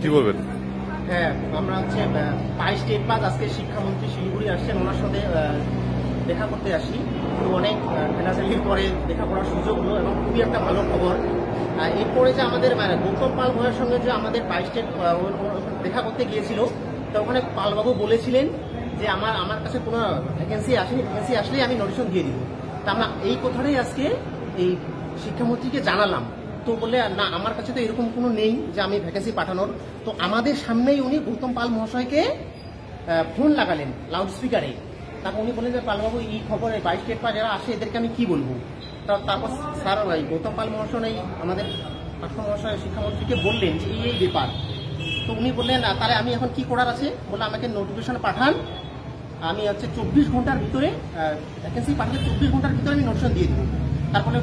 কি বলবেন? হ্যাঁ, আমরা হচ্ছে 22 স্টেট বাদ আজকে শিক্ষামন্ত্রী শিলিগুড়ি আসছেন, ওনার সাথে দেখা করতে আসি। তো অনেক ফেলাফেলির পরে দেখা করার সুযোগ হলো এবং খুবই একটা ভালো খবর। এরপরে যে আমাদের গৌতম পাল ভাইয়ের সঙ্গে যে আমাদের 22 স্টেট দেখা করতে গিয়েছিল, তো ওখানে পালবাবু বলেছিলেন যে আমার কাছে কোনো ভ্যাকেন্সি আসেনি, ভ্যাকেন্সি আসলেই আমি নোটিশন দিয়ে দিব। তা আমরা এই কথাটাই আজকে এই শিক্ষামন্ত্রীকে জানালাম। তো বললে না, আমার কাছে তো এরকম কোনো নেই যে আমি ভ্যাকেন্সি পাঠানোর। তো আমাদের সামনেই উনি গৌতম পাল মহাশয়কে ফোন লাগালেন লাউড স্পিকারে। তারপর উনি বললেন যে পালবাবু এই খবরে 22 স্টেট পা যারা আসে এদেরকে আমি কি বলবো। তারপর স্যার গৌতম পাল মহাশয় আমাদের পার্থ মহাশয় শিক্ষামন্ত্রীকে বললেন যে এই ব্যাপার। তো উনি বললেন তাহলে আমি এখন কি করার আছে, বলে আমাকে নোটিফিকেশন পাঠান, আমি হচ্ছে 24 ঘন্টার ভিতরে ভ্যাকেন্সি পাঠালে 24 ঘন্টার ভিতরে আমি নোটিশন দিয়ে দেবো। তারপরে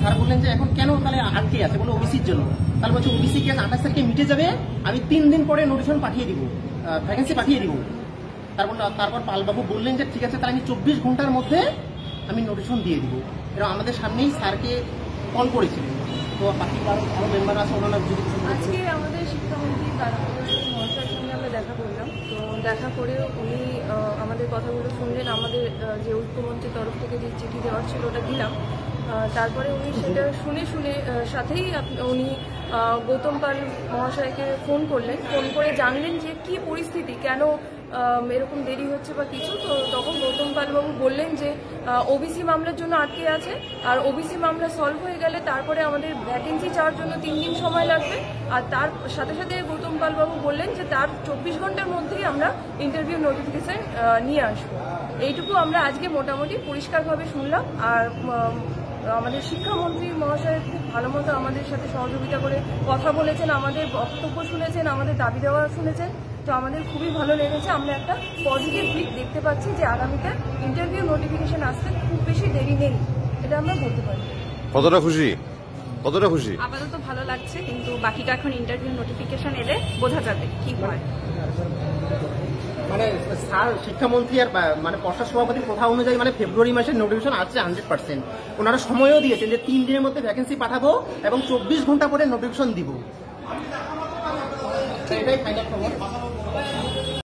স্যার বললেন যে এখন কেন তাহলে আটকে আছে, বলে ওবিসির জন্য। তাহলে বলছে ওবিসি কেস 28 তারিখে মিটে যাবে, আমি 3 দিন পরে নোটিশন পাঠিয়ে দিব, ভ্যাকেন্সি পাঠিয়ে দিব। তারপর পালবাবু বললেন যে ঠিক আছে, তাহলে আমি 24 ঘন্টার মধ্যে আমি নোটিশন দিয়ে দিব। এরা আমাদের সামনেই স্যারকে কল করেছিলেন। তো বাকি আরো মেম্বার আছে, ওনারা যদি আজকে আমাদের শিক্ষামন্ত্রী মহাশয়ের সঙ্গে আমরা দেখা করলাম। তো দেখা করে উনি আমাদের কথাগুলো শুনলেন, আমাদের যে ঐক্যমন্ত্রীর তরফ থেকে যে চিঠি দেওয়ার ছিল ওটা দিলাম। তারপরে উনি সেটা শুনে সাথেই উনি গৌতম পাল মহাশয়কে ফোন করলেন, ফোন করে জানলেন যে কি পরিস্থিতি, কেন এরকম দেরি হচ্ছে বা কিছু। তো তখন গৌতম পালবাবু বললেন যে ওবিসি মামলার জন্য আটকে আছে, আর ওবিসি মামলা সলভ হয়ে গেলে তারপরে আমাদের ভ্যাকেন্সি চাওয়ার জন্য 3 দিন সময় লাগবে। আর তার সাথে সাথে গৌতম পালবাবু বললেন যে তার 24 ঘন্টার মধ্যেই আমরা ইন্টারভিউ নোটিফিকেশন নিয়ে আসবো। এইটুকু আমরা আজকে মোটামুটি পরিষ্কারভাবে শুনলাম। আর আমাদের শিক্ষামন্ত্রী মহাশয় খুব ভালো মতো আমাদের সাথে সহযোগিতা করে কথা বলেছেন, আমাদের বক্তব্য শুনেছেন, আমাদের দাবি দেওয়া শুনেছেন। তো আমাদের খুবই ভালো লেগেছে। আমরা একটা পজিটিভ দিক দেখতে পাচ্ছি যে আগামীতে ইন্টারভিউ নোটিফিকেশন আসতে খুব বেশি দেরি নেই, এটা আমরা বলতে পারি। কতটা খুশি? কতটা খুশি? আপাতত ভালো লাগছে, কিন্তু বাকিটা এখন ইন্টারভিউ নোটিফিকেশন এলে বোঝা যাবে কি হয়। মানে স্যার শিক্ষামন্ত্রী আর মানে পর্ষদ সভাপতির কথা অনুযায়ী মানে ফেব্রুয়ারি মাসের নোটিফিকেশন আসছে 100%। ওনারা সময়ও দিয়েছেন যে 3 দিনের মধ্যে ভ্যাকেন্সি পাঠাবো এবং 24 ঘন্টা পরে নোটিফিকেশন দিব। এটাই ফাইনাল খবর।